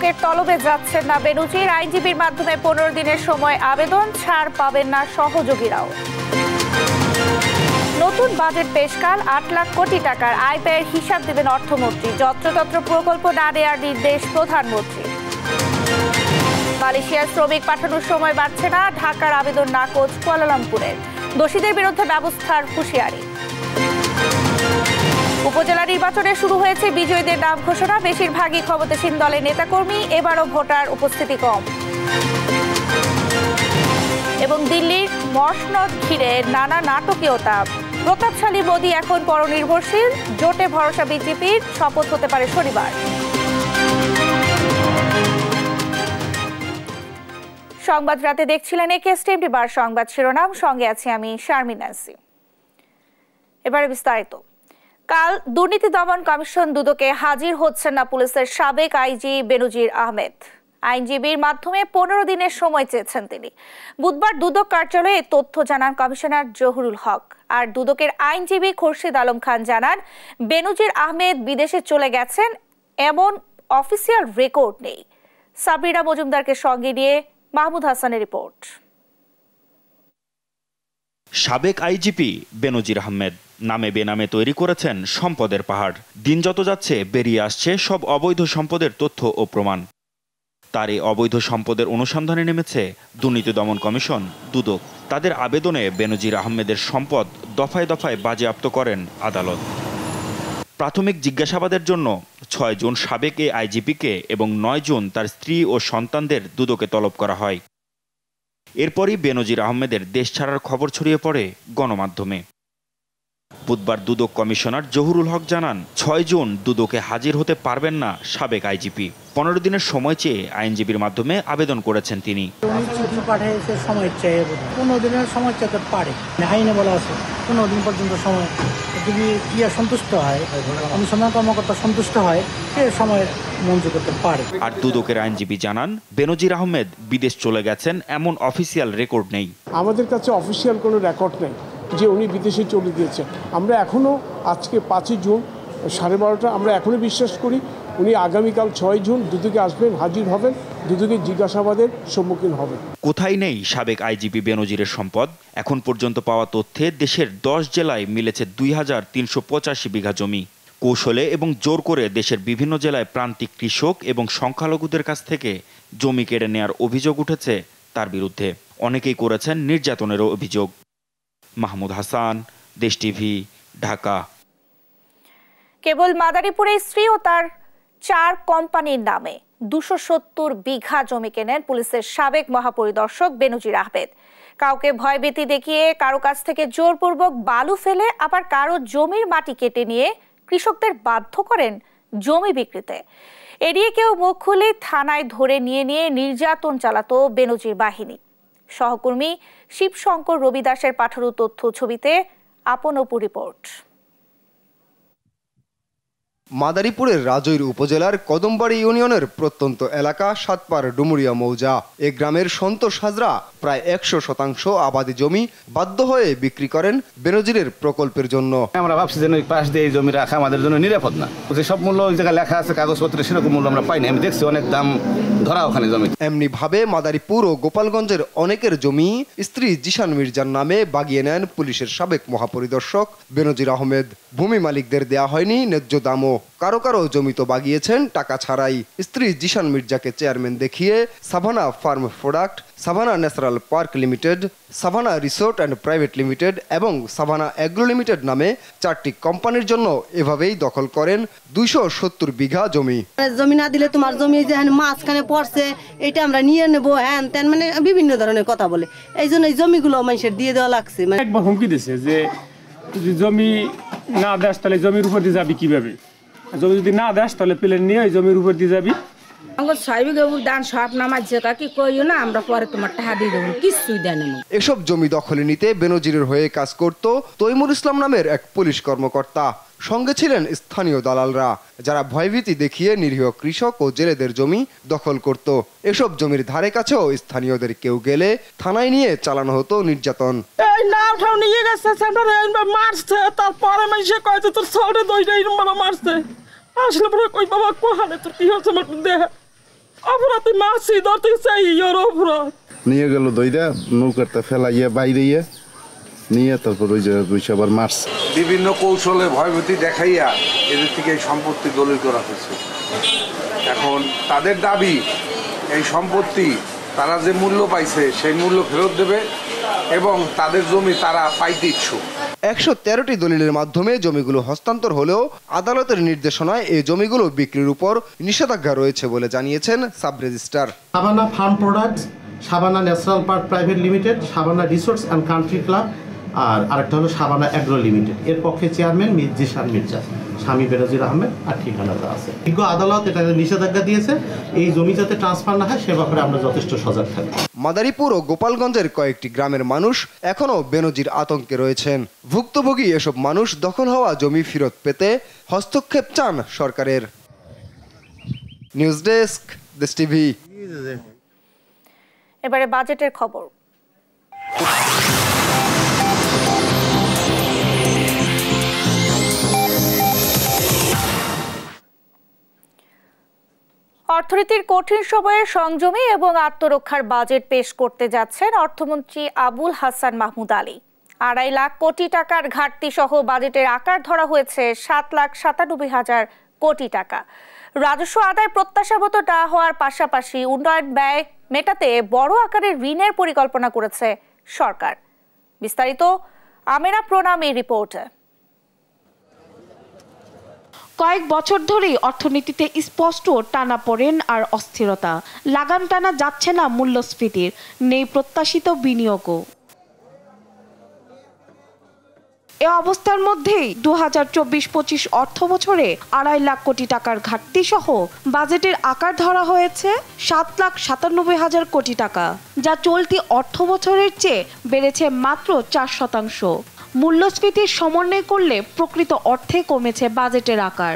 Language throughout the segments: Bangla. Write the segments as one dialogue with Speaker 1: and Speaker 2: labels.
Speaker 1: দুদকের তলবে যাচ্ছেন না বেনজির। আইনজীবীর মাধ্যমে 15 দিনের সময় আবেদন, ছাড় পাবেন না সহযোগীরাও। নতুন বাজেট পেশকাল 8 লাখ কোটি টাকার আয় ব্যয়ের হিসাব দেবেন অর্থমন্ত্রী। যত্রতত্র প্রকল্প না দেওয়ার নির্দেশ প্রধানমন্ত্রী। মালয়েশিয়ার শ্রমিক পাঠানোর সময় বাড়ছে না, ঢাকার আবেদন নাকচ কুয়ালালামপুরের। দোষীদের বিরুদ্ধে ব্যবস্থার হুঁশিয়ারি। উপজেলা নির্বাচনে শুরু হয়েছে বিজয়ীদের নাম ঘোষণা। বেশিরভাগই ক্ষমতাসীন দলের নেতাকর্মী, এবারও ভোটার উপস্থিতি কম। এবং দিল্লির মসনদ ঘিরে নানা নাটকীয়তা। প্রতাপশালী মোদি এখন পরনির্ভরশীল, জোটে ভরসা বিজেপির। শপথ হতে পারে শনিবার। সংবাদ রাতে দেখছিলেন একেএসটিএমটি বার সংবাদ শিরোনাম, সঙ্গে আছি আমি শারমিন নাসি। এবারে বিস্তারিত। কাল দুর্নীতি দমন কমিশন দুদকে হাজির হচ্ছেন না পুলিশের সাবেক আইজি বেনজির আহমেদ। আইনজীবীর মাধ্যমে 15 দিনের সময় চেয়েছেন তিনি। বুধবার দুদক কার্যালয়ে তথ্য জানান কমিশনার জহুরুল হক। আর দুদকের আইনজীবী খুরশিদ আলম খান জানান, বেনজির আহমেদ বিদেশে চলে গেছেন এমন অফিসিয়াল রেকর্ড নেই। সাবরিনা মজুমদারকে সঙ্গে নিয়ে মাহমুদ হাসানের রিপোর্ট।
Speaker 2: সাবেক আইজিপি বেনজির আহমেদ নামে বেনামে তৈরি করেছেন সম্পদের পাহাড়। দিন যত যাচ্ছে বেরিয়ে আসছে সব অবৈধ সম্পদের তথ্য ও প্রমাণ। তার এই অবৈধ সম্পদের অনুসন্ধানে নেমেছে দুর্নীতি দমন কমিশন দুদক। তাদের আবেদনে বেনজির আহমেদের সম্পদ দফায় দফায় বাজেয়াপ্ত করেন আদালত। প্রাথমিক জিজ্ঞাসাবাদের জন্য 6 জুন সাবেক এই আইজিপিকে এবং 9 জুন তার স্ত্রী ও সন্তানদের দুদকে তলব করা হয়। এরপরই বেনজির আহমেদের দেশ ছাড়ার খবর ছড়িয়ে পড়ে গণমাধ্যমে। বুধবার দুদক কমিশনার জহুরুল হক জানান, 6 জুন দুদকে হাজির হতে পারবেন না সাবেক আইজিপি। 15 দিনের সময় চেয়ে আইনজীবীর মাধ্যমে আবেদন করেছেন তিনি।
Speaker 3: 15 দিনের সময় চাইতে পারে, আইনে বলা আছে 15 দিন পর্যন্ত সময়। যদি সন্তুষ্ট হয়, অনুসন্ধান কর্মকর্তা সন্তুষ্ট হয়, সে সময় মঞ্জুর করতে পারে।
Speaker 2: আর দুদকের আইনজীবী জানান, বেনজির আহমেদ বিদেশ চলে গেছেন এমন অফিসিয়াল রেকর্ড নেই।
Speaker 4: আমাদের কাছে অফিসিয়াল কোনো রেকর্ড নেই যে উনি বিদেশে চলে গিয়েছেন। আমরা এখনও আজকে 5 জুন 12:30 আমরা এখনও বিশ্বাস করি উনি আগামীকাল 6 জুন দুদকে আসবেন, হাজির হবেন, দুদকে জিজ্ঞাসাবাদের সম্মুখীন হবেন।
Speaker 2: কোথায় নেই সাবেক আইজিপি বেনজিরের সম্পদ? এখন পর্যন্ত পাওয়া তথ্যে দেশের 10 জেলায় মিলেছে 2385 বিঘা জমি। কৌশলে এবং জোর করে দেশের বিভিন্ন জেলায় প্রান্তিক কৃষক এবং সংখ্যালঘুদের কাছ থেকে জমি কেড়ে নেওয়ার অভিযোগ উঠেছে তার বিরুদ্ধে। অনেকেই করেছেন নির্যাতনেরও অভিযোগ। মাহমুদ হাসান, দেশ টিভি, ঢাকা।
Speaker 1: কেবল মাদারীপুরে স্ত্রী ও তার 4 কোম্পানির নামে 270 বিঘা জমি কেনেন পুলিশের সাবেক মহাপরিদর্শক বেনজির আহমেদ। কাউকে ভয়ভীতি দেখিয়ে, কারো কাছ থেকে জোরপূর্বক বালু ফেলে, আবার কারো জমির মাটি কেটে নিয়ে কৃষকদের বাধ্য করেন জমি বিক্রিতে। এড়িয়ে কেউ মুখ খুলে থানায় ধরে নিয়ে নির্যাতন চালাতো বেনজির বাহিনী। সহকর্মী শিবশঙ্কর রবি দাসের পাঠানো তথ্য ছবিতে আপন অপু রিপোর্ট।
Speaker 5: মাদারীপুরের রাজৈর উপজেলার কদমবাড়ি ইউনিয়নের প্রত্যন্ত এলাকা সাতপার ডুমুরিয়া মৌজা। এ গ্রামের সন্তোষ হাজরা প্রায় 100% আবাদি জমি বাধ্য হয়ে বিক্রি করেন বেনজিরের প্রকল্পের জন্য।
Speaker 6: আমরা ভাবছি যে পাশ দিয়ে এই জমি রাখা আমাদের জন্য নিরাপদ না। সব মূল্য ওই জায়গায় লেখা আছে কাগজপত্রে, সেরকম মূল্য আমরা পাইনি। আমি দেখছি অনেক দাম ধরা ওখানে জমি। এমনি
Speaker 5: ভাবে মাদারীপুর ও গোপালগঞ্জের অনেকের জমি স্ত্রী জিশান মির্জার নামে বাগিয়ে নেন পুলিশের সাবেক মহাপরিদর্শক বেনজির আহমেদ। ভূমি মালিকদের দেয়া হয়নি ন্যায্য দামও। কারো কারো জমি তো বাগিয়েছেন টাকা ছাড়াই। স্ত্রী জিশান মির্জাকে চেয়ারম্যান দেখিয়ে Savannah farm product, Savannah natural park limited, Savannah resort and private limited এবং সাভানা এগ্রো লিমিটেড নামে 4টি কোম্পানির জন্য এভাবেই দখল করেন 270 বিঘা জমি।
Speaker 7: জমি না দিলে তোমার জমি যে মাঝখানে পড়ছে, এটা আমরা নিয়ে নেবো, হ্যান তেন, মানে বিভিন্ন ধরনের কথা বলে। এই জন্য এই জমিগুলো মানুষের দিয়ে দেওয়া লাগছে। মানে
Speaker 8: একবার হুমকি দিছে যে জমি না দেশ তাহলে জমির উপর দিয়ে যাবি কিভাবে, জমি যদি না দেশ তাহলে প্লেন নিয়ে ওই জমির উপর দিয়ে যাবি।
Speaker 5: এসব জমি দখলে নিতে বেনজিরের হয়ে কাজ করত তৈমুর ইসলাম নামের এক পুলিশ কর্মকর্তা। সঙ্গে ছিলেন স্থানীয় দালালরা, যারা ভয়ভীতি দেখিয়ে নিরীহ কৃষক ও জেলেদের জমি দখল করত। এসব জমির ধারে কাছেও স্থানীয়দের কেউ গেলে থানায় নিয়ে চালানো হতো নির্যাতন।
Speaker 9: অপরাধ মাছি ধরতে চাই ওর অপরাধ
Speaker 10: নিয়ে গেল দইরা নৌকাটা ফেলাইয়া বাইরে নিয়ে তারপর ওই যে আবার মারছে।
Speaker 11: বিভিন্ন কৌশলে ভয়ভীতি দেখাইয়া এদের থেকে এই সম্পত্তি দলিল করা হয়েছে। এখন তাদের দাবি এই সম্পত্তি তারা যে মূল্য পাইছে সেই মূল্য ফেরত দেবে এবং তাদের জমি তারা পাইতে ইচ্ছুক।
Speaker 5: 113টি দলিলের মাধ্যমে জমিগুলো হস্তান্তর হলেও আদালতের নির্দেশনায় এই জমিগুলো বিক্রির উপর নিষেধাজ্ঞা রয়েছে বলে জানিয়েছেন sub registrar.
Speaker 12: Savanna farm products, savanna national park private limited, savanna resorts and country club আর আরেকটা হলো সাবানা অ্যাগ্রো লিমিটেড। এর পক্ষে চেয়ারম্যান জিশান মির্জা, স্বামী বেনজির আহমেদ আর ঠিকানাটা আছে। বিজ্ঞ আদালত এটা নিষেধাজ্ঞা দিয়েছে, এই জমি যাতে ট্রান্সফার না হয় সে ব্যাপারে আমরা যথেষ্ট সজাগ থাকি।
Speaker 5: মাদারীপুর ও গোপালগঞ্জের কয়েকটি গ্রামের মানুষ এখনও বেনজির আতঙ্কে রয়েছেন। ভুক্তভোগী এসব মানুষ দখল হওয়া জমি ফেরত পেতে হস্তক্ষেপ চান সরকারের। নিউজ ডেস্ক, দেশ টিভি।
Speaker 1: এবারে বাজেটের খবর। অর্থনীতির কঠিন সময়ে সংযমী এবং আত্মরক্ষার বাজেট পেশ করতে যাচ্ছেন অর্থমন্ত্রী আবুল হাসান মাহমুদ আলী। 2.5 লাখ কোটি টাকার ঘাটতি সহ বাজেটের আকার ধরা হয়েছে 7,97,000 কোটি টাকা। রাজস্ব আদায় প্রত্যাশা মতো না হওয়ার পাশাপাশি উন্নয়ন ব্যয় মেটাতে বড় আকারের ঋণের পরিকল্পনা করেছে সরকার। বিস্তারিত আমেনা প্রণামের রিপোর্টে।
Speaker 13: কয়েক বছর ধরেই অর্থনীতিতে স্পষ্ট টানাপোড়েন আর অস্থিরতা। লাগাম টানা যাচ্ছে না মূল্যস্ফীতির, নেই প্রত্যাশিত বিনিয়োগও। এ অবস্থার মধ্যেই 2024-25 অর্থ বছরে 2.5 লাখ কোটি টাকার ঘাটতি সহ বাজেটের আকার ধরা হয়েছে 7,97,000 কোটি টাকা, যা চলতি অর্থ বছরের চেয়ে বেড়েছে মাত্র 4%। মূল্যস্ফীতির সমন্বয় করলে প্রকৃত অর্থে কমেছে বাজেটের আকার।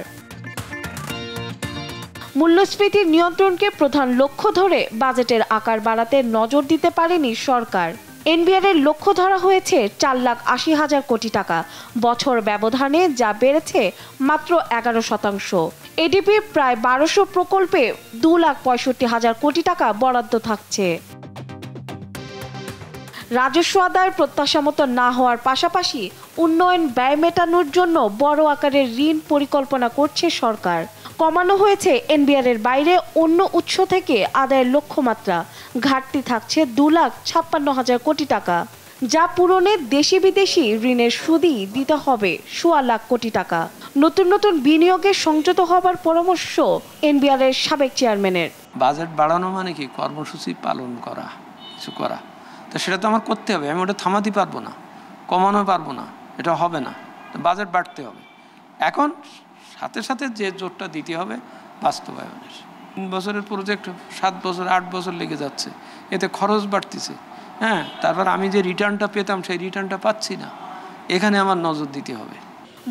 Speaker 13: মূল্যস্ফীতির নিয়ন্ত্রণকে প্রধান লক্ষ্য ধরে বাজেটের আকার বাড়াতে নজর দিতে পারেনি সরকার। এনবিআর এর লক্ষ্য ধরা হয়েছে 4,80,000 কোটি টাকা, বছর ব্যবধানে যা বেড়েছে মাত্র 11%। এডিপি প্রায় 1200 প্রকল্পে 2,65,000 কোটি টাকা বরাদ্দ থাকছে। রাজস্ব আদায়ের প্রত্যাশা মতো না হওয়ার পাশাপাশি উন্নয়ন ব্যয় মেটানোর জন্য বড় আকারের ঋণ পরিকল্পনা করছে সরকার। কমানো হয়েছে এনবিআর এর বাইরে অন্য উৎস থেকে আদায়ের লক্ষ্যমাত্রা। ঘাটতি থাকছে 2,56,000 কোটি টাকা, যা পূরণে দেশি বিদেশি ঋণের সুদই দিতে হবে 1.25 লাখ কোটি টাকা। নতুন নতুন বিনিয়োগে সংযত হবার পরামর্শ এনবিআর এর সাবেক চেয়ারম্যানের।
Speaker 14: বাজেট বাড়ানো মানে কি কর্মসূচি পালন করা, কিছু করা, তো সেটা তো আমার করতে হবে। আমি ওটা থামাতে পারবো না, কমানো পারবো না, এটা হবে না। বাজেট বাড়তে হবে। এখন সাথে সাথে যে জোরটা দিতে হবে বাস্তবায়নের। 3 বছরের প্রজেক্ট 7 বছর 8 বছর লেগে যাচ্ছে, এতে খরচ বাড়তেছে। হ্যাঁ, তারপর আমি যে রিটার্নটা পেতাম সেই রিটার্নটা পাচ্ছি না, এখানে আমার নজর দিতে হবে।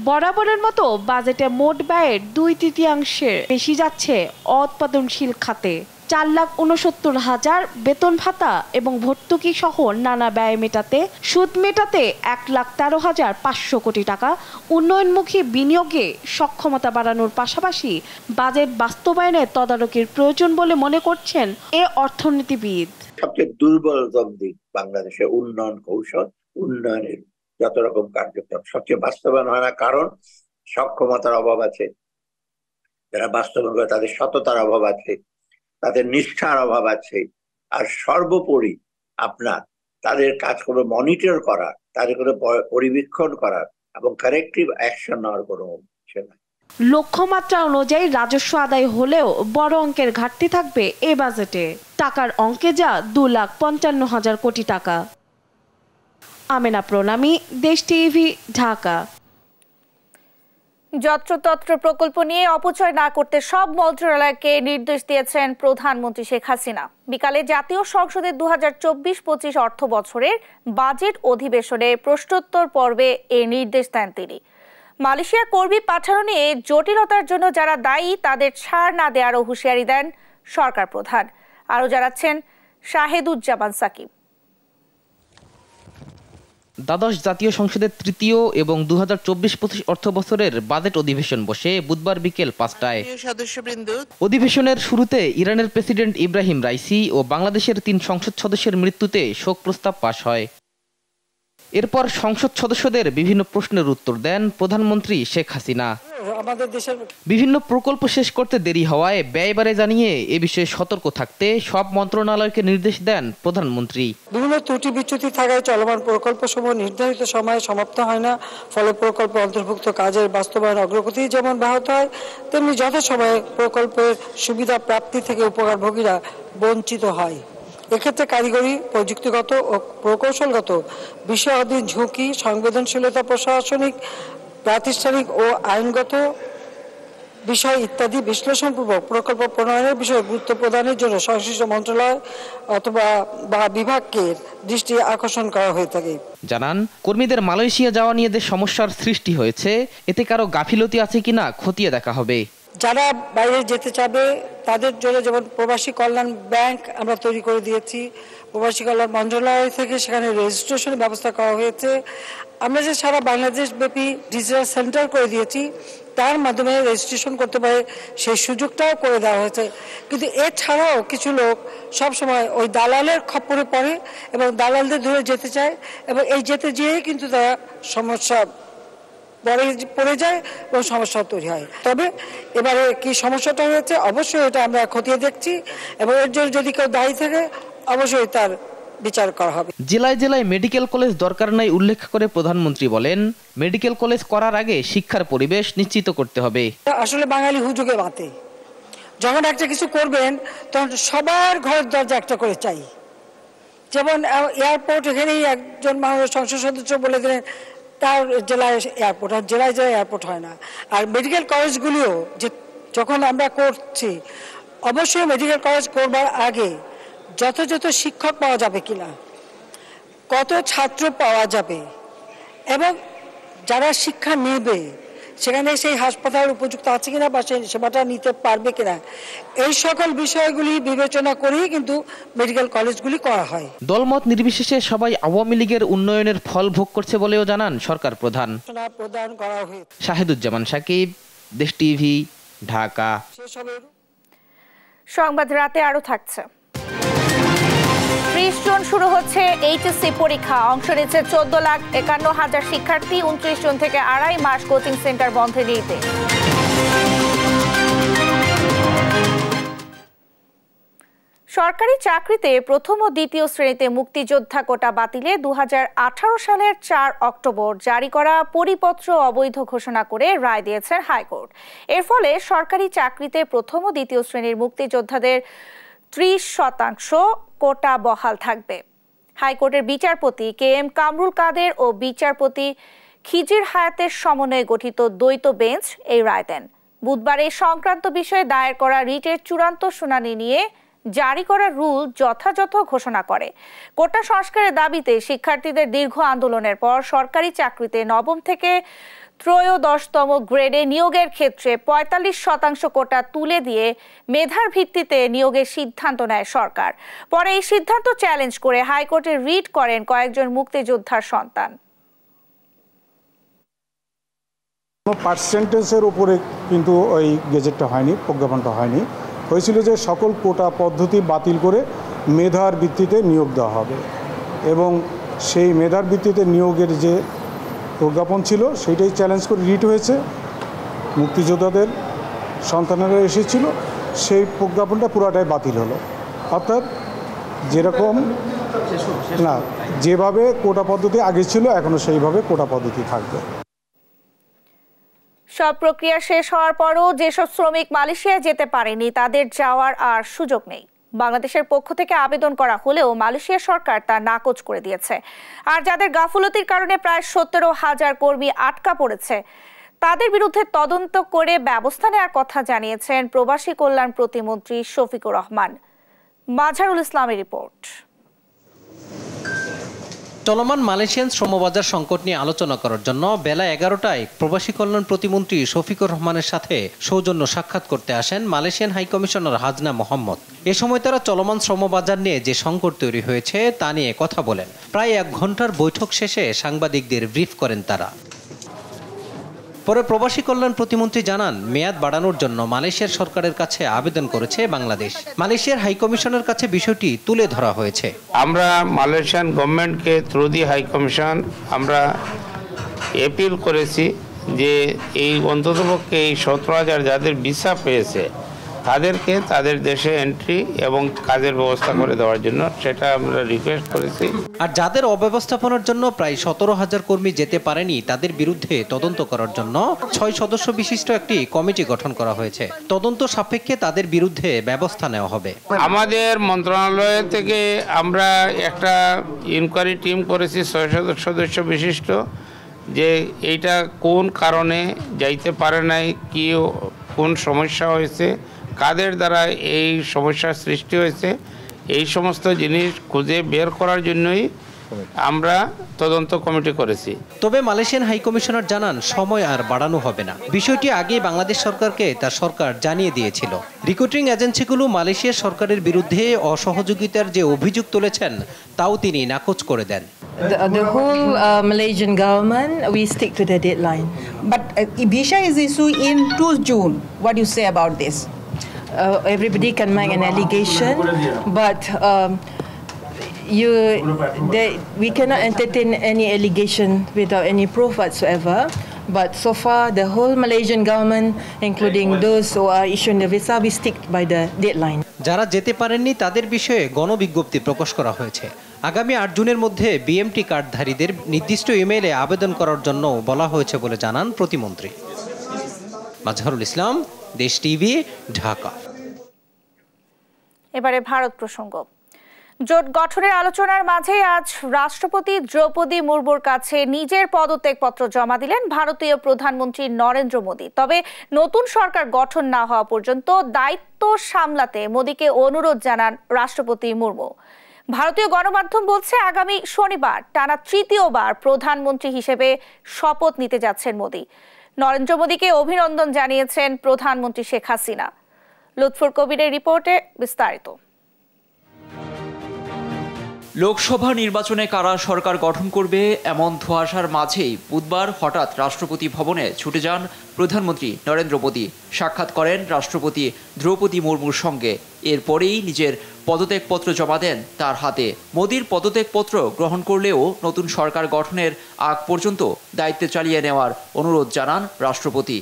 Speaker 13: বরাবরের মতো বাজেটে মোট ব্যয়ের 2/3 বেশি যাচ্ছে অউৎপাদনশীল খাতে। 4,69,000 বেতন ভাতা এবং ভর্তুকি সহ নানা ব্যয় মেটাতে, সুদ মেটাতে 1,13,500 কোটি টাকা, উন্নয়নমুখী বিনিয়োগে সক্ষমতা বাড়ানোর পাশাপাশি বাজেট বাস্তবায়নে তদারকির প্রয়োজন বলে মনে করছেন এ অর্থনীতিবিদ।
Speaker 15: সবচেয়ে দুর্বল দিক বাংলাদেশের উন্নয়ন কৌশল, উন্নয়নের যত রকম কার্যক্রম সবচেয়ে বাস্তবায়ন হয় না, কারণ সক্ষমতার অভাব আছে। যারা বাস্তবায়ন করে তাদের সততার অভাব আছে, তাদের নিষ্ঠার অভাব আছে, আর সর্বোপরি আপনার তাদের কাজগুলো মনিটর করা, তাদের কোনো পরিবীক্ষণ করার এবং কারেক্টিভ অ্যাকশন নেওয়ার কোনো বিষয় নাই।
Speaker 13: লক্ষ্যমাত্রা অনুযায়ী রাজস্ব আদায় হলেও বড় অঙ্কের ঘাটতি থাকবে এ বাজেটে। টাকার অঙ্কে যা 2,55,000 কোটি টাকা। আমেনা প্রণামী, দেশ টিভি, ঢাকা।
Speaker 1: যত্রতত্র প্রকল্প নিয়ে অপচয় না করতে সব মন্ত্রণালয়কে নির্দেশ দিয়েছেন প্রধানমন্ত্রী শেখ হাসিনা। বিকালে জাতীয় সংসদের 2024-25 অর্থ বছরের বাজেট অধিবেশনে প্রশ্নোত্তর পর্বে এ নির্দেশ দেন তিনি। মালয়েশিয়া কর্মী পাঠানো নিয়ে জটিলতার জন্য যারা দায়ী তাদের ছাড় না দেওয়ারও হুঁশিয়ারি দেন সরকার প্রধান। আরও জানাচ্ছেন শাহেদুজ্জামান সাকিব।
Speaker 16: দ্বাদশ জাতীয় সংসদের তৃতীয় এবং 2024-25 অর্থ বছরের বাজেট অধিবেশন বসে বুধবার বিকেল 5টায়। অধিবেশনের শুরুতে ইরানের প্রেসিডেন্ট ইব্রাহিম রাইসি ও বাংলাদেশের 3 সংসদ সদস্যের মৃত্যুতে শোক প্রস্তাব পাশ হয়। এরপর সংসদ সদস্যদের বিভিন্ন প্রশ্নের উত্তর দেন প্রধানমন্ত্রী শেখ হাসিনা। বিভিন্ন প্রকল্প শেষ করতে দেরি হওয়ায় ব্যয় বাড়ে জানিয়ে এ বিষয়ে সতর্ক থাকতে সব মন্ত্রণালয়কে নির্দেশ দেন প্রধানমন্ত্রী।
Speaker 17: বিভিন্ন ত্রুটি বিচ্যুতি থাকায় চলমান প্রকল্পসমূহ নির্ধারিত সময়ে সমাপ্ত হয় না, ফলে প্রকল্প অন্তর্ভুক্ত কাজের বাস্তবায়ন অগ্রগতি যেমন ব্যাহত হয়, তেমনি যথাসময়ে প্রকল্পের সুবিধা প্রাপ্তি থেকে উপকারভোগীরা বঞ্চিত হয়। এক্ষেত্রে কারিগরি, প্রযুক্তিগত ও প্রকৌশলগত বিষয়াধীন ঝুঁকি, সংবেদনশীলতা, প্রশাসনিক, প্রাতিষ্ঠানিক ও আইনগত বিষয় ইত্যাদি বিশ্লেষণপূর্বক প্রকল্প প্রণয়নের বিষয়ে গুরুত্ব প্রদানের জন্য সংশ্লিষ্ট মন্ত্রণালয় অথবা বিভাগকে দৃষ্টি আকর্ষণ করা হয়ে থাকে।
Speaker 16: জানান, কর্মীদের মালয়েশিয়া যাওয়া নিয়ে যে সমস্যার সৃষ্টি হয়েছে, এতে কারো গাফিলতি আছে কিনা খতিয়ে দেখা হবে।
Speaker 17: যারা বাইরে যেতে চাবে তাদের জন্য যেমন প্রবাসী কল্যাণ ব্যাংক আমরা তৈরি করে দিয়েছি, প্রবাসী কল্যাণ মন্ত্রণালয় থেকে সেখানে রেজিস্ট্রেশনের ব্যবস্থা করা হয়েছে। আমরা যে সারা বাংলাদেশ ব্যাপী ডিজিটাল সেন্টার করে দিয়েছি, তার মাধ্যমে রেজিস্ট্রেশন করতে পারে সেই সুযোগটাও করে দেওয়া হয়েছে। কিন্তু এছাড়াও কিছু লোক সবসময় ওই দালালের খপ্পরে পড়ে এবং দালালদের ধরে যেতে চায় এবং এই যেতে যেয়ে কিন্তু তারা সমস্যা পড়ে যায় এবং সমস্যা তৈরি হয়। তবে এবারে কি সমস্যাটা হয়েছে অবশ্যই এটা আমরা খতিয়ে দেখছি এবং এর জন্য যদি কেউ দায়ী থাকে অবশ্যই তার বিচার করা হবে।
Speaker 16: জেলায় জেলায় মেডিকেল কলেজ দরকার নাই উল্লেখ করে প্রধানমন্ত্রী বলেন, মেডিকেল কলেজ করার আগে শিক্ষার পরিবেশ নিশ্চিত করতে হবে।
Speaker 17: আসলে বাঙালি হুজুগে বাতে, যখন একটা কিছু করবেন তখন সবার ঘরের দরজা একটা করে চাই। যেমন এয়ারপোর্ট, এখানেই একজন মানুষ সংসদ সদস্য বলে দিলেন তার জেলায় এয়ারপোর্ট, আর জেলায় জেলায় এয়ারপোর্ট হয় না। আর মেডিকেল কলেজগুলিও যে যখন আমরা করছি, অবশ্যই মেডিকেল কলেজ করবার আগে যথাযথ শিক্ষক পাওয়া যাবে কিনা, কত ছাত্র পাওয়া যাবে এবং যারা শিক্ষা নেবে সেখানে সেই হাসপাতাল উপযুক্ত আছে কিনা বা সেই সেবাটা নিতে পারবে কিনা, এই সকল বিষয়গুলি বিবেচনা করেই কিন্তু মেডিকেল কলেজগুলি করা হয়।
Speaker 16: দলমত নির্বিশেষে সবাই আওয়ামী লীগের উন্নয়নের ফল ভোগ করছে বলেও জানান সরকার প্রধান। শাহিদুজ্জামান সাকিব, দেশ টিভি, ঢাকা।
Speaker 1: সংবাদ রাতে আরো থাকছে। 30 জুন শুরু হচ্ছে এইচএসসি পরীক্ষা। অংশ নিচ্ছে 14,51,000 শিক্ষার্থী। 29 জুন থেকে 2.5 মাস কোচিং সেন্টার বন্ধের নির্দেশ। সরকারি চাকরিতে প্রথম ও দ্বিতীয় শ্রেণীতে মুক্তিযোদ্ধা কোটা বাতিলে 2018 সালের 4 অক্টোবর জারি করা পরিপত্র অবৈধ ঘোষণা করে রায় দিয়েছেন হাইকোর্ট। এর ফলে সরকারি চাকরিতে প্রথম ও দ্বিতীয় শ্রেণীর মুক্তিযোদ্ধাদের 30% কোটা বহাল থাকবে। হাইকোর্টের বিচারপতি KM কামরুল কাদের ও বিচারপতি খিজির হায়াতের সমন্বয়ে গঠিত দ্বৈত বেঞ্চ এই রায় দেন। বুধবার এই সংক্রান্ত বিষয়ে দায়ের করা রিটের চূড়ান্ত শুনানি নিয়ে জারি করা রুল যথাযথ ঘোষণা করে। কোটা সংস্কারের দাবিতে শিক্ষার্থীদের দীর্ঘ আন্দোলনের পর সরকারি চাকরিতে নবম থেকে ত্রয়োদশতম গ্রেডে নিয়োগের ক্ষেত্রে 45% কোটা তুলে দিয়ে মেধার ভিত্তিতে নিয়োগের সিদ্ধান্ত নেয় সরকার। পরে এই সিদ্ধান্ত চ্যালেঞ্জ করে হাইকোর্টে রিট করেন কয়েকজন মুক্তিযোদ্ধার সন্তান।
Speaker 18: পার্সেন্টেজের উপরে কিন্তু ওই গেজেটটা হয়নি, প্রজ্ঞাপনটা হয়নি। হয়েছিল যে সকল কোটা পদ্ধতি বাতিল করে মেধার ভিত্তিতে নিয়োগ দেওয়া হবে এবং সেই মেধার ভিত্তিতে নিয়োগের যে প্রজ্ঞাপন ছিল সেইটাই চ্যালেঞ্জ করে রিট হয়েছে। মুক্তিযোদ্ধাদের সন্তানেরা এসেছিল, সেই প্রজ্ঞাপনটা পুরাটাই বাতিল হলো। অর্থাৎ যেরকম না, যেভাবে কোটা পদ্ধতি আগে ছিল এখনো সেইভাবে কোটা পদ্ধতি থাকবে।
Speaker 1: সব প্রক্রিয়া শেষ হওয়ার পরও যেসব শ্রমিক মালয়েশিয়ায় যেতে পারেনি তাদের যাওয়ার আর সুযোগ নেই। বাংলাদেশের পক্ষ থেকে আবেদন করা হলেও মালয়েশিয়া সরকার তা নাকচ করে দিয়েছে। আর যাদের গাফুলতির কারণে প্রায় 17,000 কর্মী আটকা পড়েছে, তাদের বিরুদ্ধে তদন্ত করে ব্যবস্থা নেওয়ার কথা জানিয়েছেন প্রবাসী কল্যাণ প্রতিমন্ত্রী শফিকুর রহমান। মাঝারুল ইসলামের রিপোর্ট।
Speaker 19: চলমান মালয়েশিয়ান শ্রমবাজার সংকট নিয়ে আলোচনা করার জন্য বেলা 11টায় প্রবাসী কল্যাণ প্রতিমন্ত্রী শফিকুর রহমানের সাথে সৌজন্য সাক্ষাৎ করতে আসেন মালয়েশিয়ান হাইকমিশনার হাজনা মোহাম্মদ। এ সময় তারা চলমান শ্রমবাজার নিয়ে যে সংকট তৈরি হয়েছে তা নিয়ে কথা বলেন। প্রায় 1 ঘন্টার বৈঠক শেষে সাংবাদিকদের ব্রিফ করেন তারা। পরে প্রবাসী কল্যাণ প্রতিমন্ত্রী জানান, মেয়াদ বাড়ানোর জন্য মালয়েশিয়ার সরকারের কাছে আবেদন করেছে বাংলাদেশ। মালয়েশিয়ার হাইকমিশনের কাছে বিষয়টি তুলে ধরা হয়েছে।
Speaker 20: আমরা মালয়েশিয়ান গভর্নমেন্টকে থ্রু দি হাইকমিশন আমরা অ্যাপিল করেছি যে এই অন্ততপক্ষে এই 17,000 যাদের ভিসা পেয়েছে তাদেরকে তাদের দেশে এন্ট্রি এবং কাজের ব্যবস্থা করে দেওয়ার জন্য সেটা আমরা রিকোয়েস্ট করেছি।
Speaker 19: আর যাদের অব্যবস্থাপনার জন্য প্রায় 17,000 কর্মী যেতে পারেনি তাদের বিরুদ্ধে তদন্ত করার জন্য 6 সদস্য বিশিষ্ট একটি কমিটি গঠন করা হয়েছে। তদন্ত সাপেক্ষে তাদের বিরুদ্ধে ব্যবস্থা নেওয়া হবে।
Speaker 20: আমাদের মন্ত্রণালয় থেকে আমরা একটা ইনকোয়ারি টিম করেছি 6 সদস্য বিশিষ্ট, যে এইটা কোন কারণে যাইতে পারে নাই, কি কোন সমস্যা হয়েছে, কাদের দ্বারা এই সমস্যার সৃষ্টি হয়েছে, এই সমস্ত জিনিস খুঁজে বের করার জন্যই আমরা তদন্ত কমিটি করেছি।
Speaker 19: তবে মালয়েশিয়ান হাইকমিশনার জানান, সময় আর বাড়ানো হবে না। বিষয়টি আগেই বাংলাদেশ সরকারকে তার সরকার জানিয়ে দিয়েছিল। রিক্রুটিং এজেন্সিগুলো মালয়েশিয়া সরকারের বিরুদ্ধে অসহযোগিতার যে অভিযোগ তুলেছেন তাও তিনি নাকচ করে দেন।
Speaker 21: The whole Malaysian government, we stick to the deadline.
Speaker 22: But visa is issued in 2 June. What do you say about this?
Speaker 21: Everybody can make an allegation, but we cannot entertain any allegation without any proof whatsoever. But so far, the whole Malaysian government, including those who are issuing the visa, we stick by the deadline.
Speaker 19: যারা যেতে পারেননি তাদের বিষয়ে গণবিজ্ঞপ্তি প্রকাশ করা হয়েছে। আগামী 8 জুনের মধ্যে বিএমটি কার্ডধারীদের নির্দিষ্ট ইমেইলে আবেদন করার জন্য বলা হয়েছে বলে জানান প্রতিমন্ত্রী। মাজহারুল ইসলাম, দেশ টিভি, ঢাকা।
Speaker 1: এবারে ভারত প্রসঙ্গ। জোট গঠনের আলোচনার মাঝে আজ রাষ্ট্রপতি দ্রৌপদী মুর্মুর কাছে নিজের পদত্যাগপত্র জমা দিলেন ভারতীয় প্রধানমন্ত্রী নরেন্দ্র মোদী। তবে নতুন সরকার গঠন না হওয়া পর্যন্ত দায়িত্ব সামলাতে মোদীকে অনুরোধ জানান রাষ্ট্রপতি মুর্মু। ভারতীয় গণমাধ্যম বলছে, আগামী শনিবার টানা 3য়বার প্রধানমন্ত্রী হিসেবে শপথ নিতে যাচ্ছেন মোদী। নরেন্দ্র মোদীকে অভিনন্দন জানিয়েছেন প্রধানমন্ত্রী শেখ হাসিনা। লুৎফুর কবিরের রিপোর্টে বিস্তারিত।
Speaker 23: লোকসভা নির্বাচনে কারা সরকার গঠন করবে এমন ধোঁয়াশার মাঝেই বুধবার হঠাৎ রাষ্ট্রপতি ভবনে ছুটে যান প্রধানমন্ত্রী নরেন্দ্র মোদী। সাক্ষাৎ করেন রাষ্ট্রপতি দ্রৌপদী মুর্মুর সঙ্গে। এরপরেই নিজের পদত্যাগপত্র জমা দেন তার হাতে। মোদীর পদত্যাগপত্র গ্রহণ করলেও নতুন সরকার গঠনের আগ পর্যন্ত দায়িত্ব চালিয়ে নেওয়ার অনুরোধ জানান রাষ্ট্রপতি।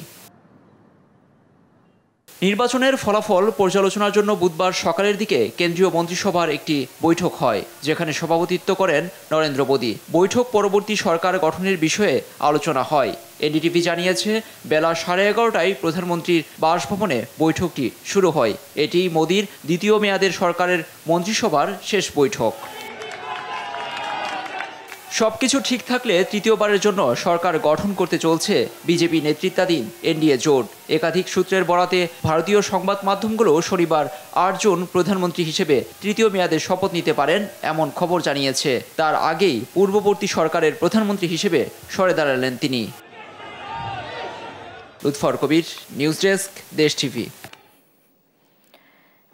Speaker 23: নির্বাচনের ফলাফল পর্যালোচনার জন্য বুধবার সকালের দিকে কেন্দ্রীয় মন্ত্রিসভার একটি বৈঠক হয়, যেখানে সভাপতিত্ব করেন নরেন্দ্র মোদী। বৈঠক পরবর্তী সরকার গঠনের বিষয়ে আলোচনা হয়। এনডিটিভি জানিয়েছে, বেলা 11:30টায় প্রধানমন্ত্রীর বাসভবনে বৈঠকটি শুরু হয়। এটি মোদীর দ্বিতীয় মেয়াদের সরকারের মন্ত্রিসভার শেষ বৈঠক। সবকিছু ঠিক থাকলে 3য়বারের জন্য সরকার গঠন করতে চলছে বিজেপি নেতৃত্বাধীন এনডিএ জোট। একাধিক সূত্রের বরাতে ভারতীয় সংবাদ মাধ্যমগুলো শনিবার 8 জুন প্রধানমন্ত্রী হিসেবে 3য় মেয়াদে শপথ নিতে পারেন এমন খবর জানিয়েছে। তার আগেই পূর্ববর্তী সরকারের প্রধানমন্ত্রী হিসেবে সরে দাঁড়ালেন তিনি। লুৎফর কবির, নিউজ ডেস্ক, দেশ টিভি।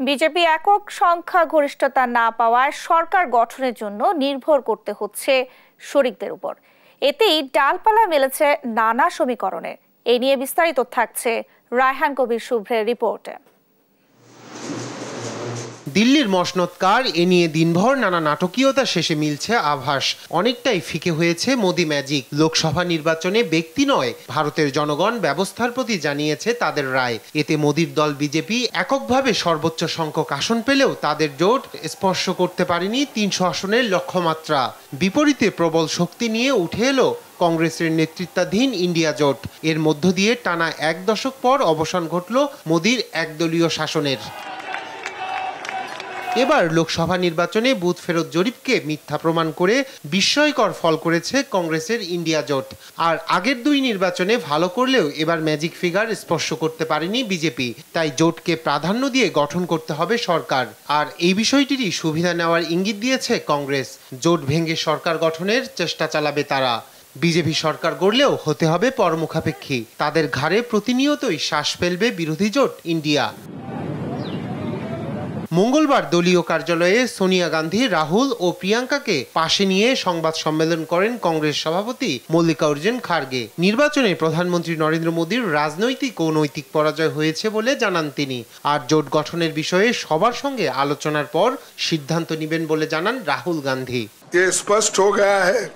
Speaker 1: বিজেপি একক সংখ্যাগরিষ্ঠতা না পাওয়ায় সরকার গঠনের জন্য নির্ভর করতে হচ্ছে শরিকদের উপর। এতেই ডালপালা মেলেছে নানা সমীকরণে। এ নিয়ে বিস্তারিত থাকছে রায়হান কবির শুভ্রের রিপোর্টে।
Speaker 24: দিল্লির মসনদকার এ নিয়ে দিনভর নানা নাটকীয়তা শেষে মিলছে আভাস। অনেকটাই ফিকে হয়েছে মোদি ম্যাজিক। লোকসভা নির্বাচনে ব্যক্তি নয়, ভারতের জনগণ ব্যবস্থার প্রতি জানিয়েছে তাদের রায়। এতে মোদির দল বিজেপি এককভাবে সর্বোচ্চ সংখ্যক আসন পেলেও তাদের জোট স্পর্শ করতে পারেনি 300 আসনের লক্ষ্যমাত্রা। বিপরীতে প্রবল শক্তি নিয়ে উঠে এলো কংগ্রেসের নেতৃত্বাধীন ইন্ডিয়া জোট। এর মধ্য দিয়ে টানা 1 দশক পর অবসান ঘটল মোদির একদলীয় শাসনের। এবার লোকসভা নির্বাচনে বুথ ফেরত জরিপকে মিথ্যা প্রমাণ করে বিস্ময়কর ফল করেছে কংগ্রেসের ইন্ডিয়া জোট। আর আগের দুই নির্বাচনে ভালো করলেও এবার ম্যাজিক ফিগার স্পর্শ করতে পারেনি বিজেপি। তাই জোটকে প্রাধান্য দিয়ে গঠন করতে হবে সরকার। আর এই বিষয়টিরই সুবিধা নেওয়ার ইঙ্গিত দিয়েছে কংগ্রেস। জোট ভেঙে সরকার গঠনের চেষ্টা চালাবে তারা। বিজেপি সরকার গড়লেও হতে হবে পরমুখাপেক্ষী। তাদের ঘাড়ে প্রতিনিয়তই শ্বাস ফেলবে বিরোধী জোট ইন্ডিয়া। মঙ্গলবার দলীয় কার্যালয়ে সোনিয়া গান্ধী, রাহুল ও প্রিয়াঙ্কাকে পাশে নিয়ে সংবাদ সম্মেলন করেন কংগ্রেস সভাপতি মল্লিকার্জুন খার্গে। নির্বাচনে প্রধানমন্ত্রী নরেন্দ্র মোদীর রাজনৈতিক ও নৈতিক পরাজয় হয়েছে বলে জানান তিনি। আর জোট গঠনের বিষয়ে সবার সঙ্গে আলোচনার পর সিদ্ধান্ত নেবেন বলে জানান রাহুল গান্ধী।
Speaker 2: স্পষ্ট হয়ে গয়া হ্যায়